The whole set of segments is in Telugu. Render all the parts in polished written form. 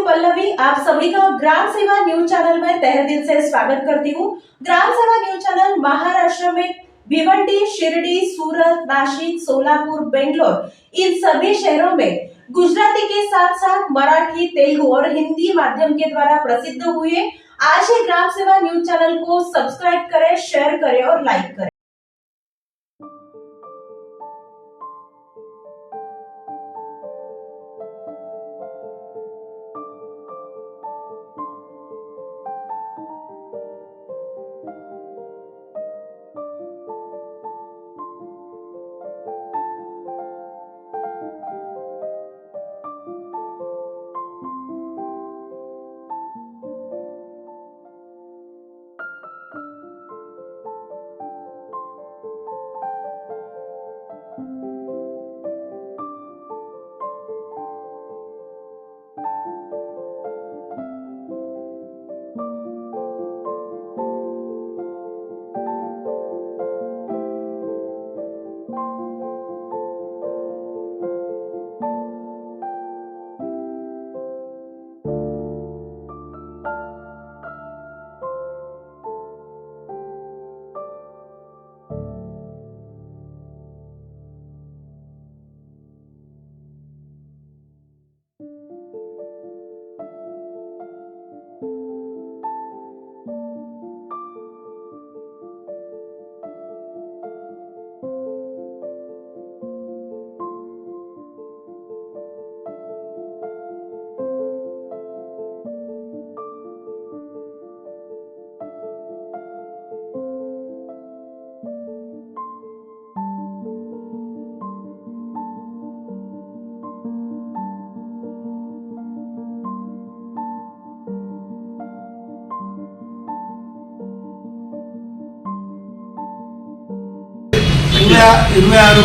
पल्लवी, आप सभी का ग्राम सेवा न्यूज चैनल में तहे दिल से स्वागत करती हूँ। ग्राम सेवा न्यूज चैनल महाराष्ट्र में भिवंडी, शिरडी, सूरत, नासिक, सोलापुर, बेंगलोर इन सभी शहरों में गुजराती के साथ साथ मराठी, तेलुगु और हिंदी माध्यम के द्वारा प्रसिद्ध हुए। आज ही ग्राम सेवा न्यूज चैनल को सब्सक्राइब करें, शेयर करें और लाइक करें।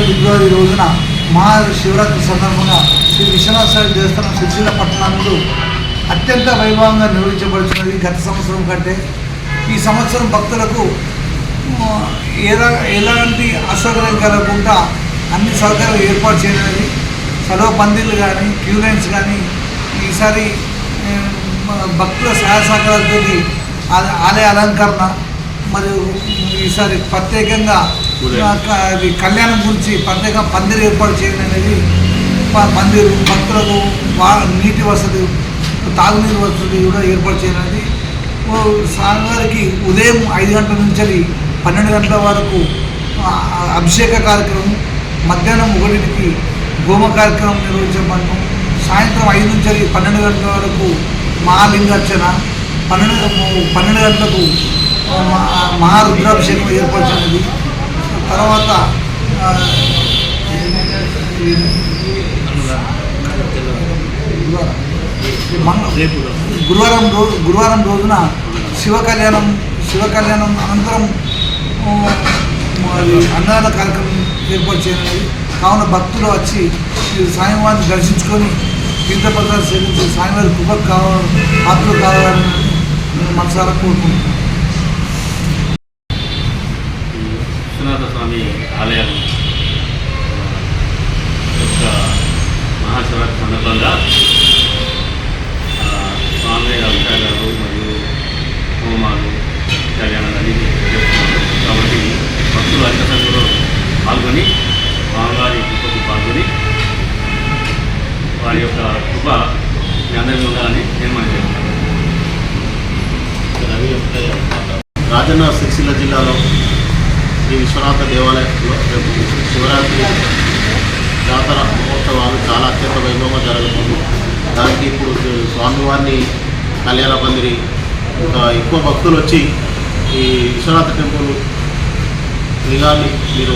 ఫిబ్రవరి రోజున మహాశివరాత్రి సందర్భంగా శ్రీ విశ్వనాథ స్వామి దేవస్థానం సిరిసిల్ల పట్టణంలో అత్యంత వైభవంగా నిర్వహించబడుతున్నది. గత సంవత్సరం కంటే ఈ సంవత్సరం భక్తులకు ఎలాంటి అసౌకర్యం కలగకుండా అన్ని సౌకర్యాలు ఏర్పాటు చేయడానికి సెలవు పందిళ్ళు కానీ, క్యూ లైన్స్ కానీ, ఈసారి భక్తుల సహాయ సహకారాలతో ఆలయ అలంకరణ మరియు ఈసారి ప్రత్యేకంగా కళ్యాణం గురించి ప్రత్యేక పందిరి ఏర్పాటు చేయడం అనేది, పందిరు భక్తులకు నీటి వసతి, తాగునీరు వసతి కూడా ఏర్పాటు చేయడానికి స్వామివారికి ఉదయం 5 గంటల నుంచి 12 గంటల వరకు అభిషేక కార్యక్రమం, మధ్యాహ్నం 1కి గోమ కార్యక్రమం నిర్వహించబడడం, సాయంత్రం 5 నుంచి 12 గంటల వరకు మహాలింగార్చన, 12 గంటలకు మహారుద్రాభిషేకం ఏర్పరిచినది. తర్వాత గురువారం రోజున శివ కళ్యాణం అనంతరం అన్నదాన కార్యక్రమం ఏర్పాటు చేయనున్నది. కావున భక్తులు వచ్చి స్వామివారిని దర్శించుకొని తీర్థపత్రాలు సేవించి స్వామివారి కృపకు పాత్రలు కావాలని మనసారా కోరుకుంటున్నాను. విశ్వనాథ స్వామి ఆలయం యొక్క మహాశివరాత్రి సందర్భంగా స్వామి అభిషేకాలు మరియు హోమాలు, కళ్యాణాలు అన్నీ చేస్తున్నారు. కాబట్టి భక్తులు అధిక సంఖ్యలో పాల్గొని స్వామివారి కృపకు పాల్గొని వారి యొక్క కృప మీ అందరికీ ఉండాలని నేను మనం చేస్తున్నాను. రాజన్న సిరిసిల్ల జిల్లాలో శ్రీ విశ్వనాథ దేవాలయంలో రేపు శివరాత్రి జాతర మహోత్సవాలు చాలా అత్యంత వైభవంగా జరుగుతుంది. దానికి ఇప్పుడు స్వామివారిని కళ్యాణ పందిరి ఇంకా ఎక్కువ భక్తులు వచ్చి ఈ విశ్వనాథ టెంపుల్ లింగాన్ని మీరు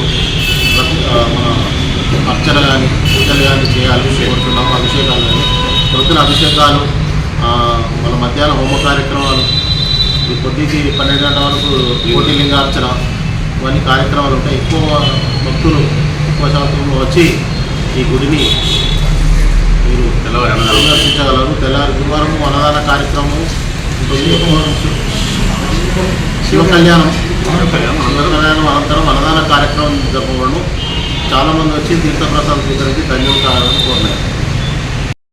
మన అర్చన కానీ పూజలు కానీ చేయాలని కోరుతున్నాము. అభిషేకాలు కానీ ప్రొద్దున అభిషేకాలు, మన మధ్యాహ్నం హోమ కార్యక్రమాలు, ఈ పొద్దుకి 12 గంటల వరకు కోటిలింగార్చన, ఇవన్నీ కార్యక్రమాలు ఉంటాయి. ఎక్కువ భక్తులు ఎక్కువ శాతంలో వచ్చి ఈ గుడిని మీరు సందర్శించగలరు. తెల్లారి గురువారం అన్నదాన కార్యక్రమం ఉంటుంది. శివ కళ్యాణం అనంతరం అన్నదాన కార్యక్రమం జరపబడను. చాలామంది వచ్చి తీర్థప్రసాదం స్వీకరించి ధన్యవాదాలను కోరినారు.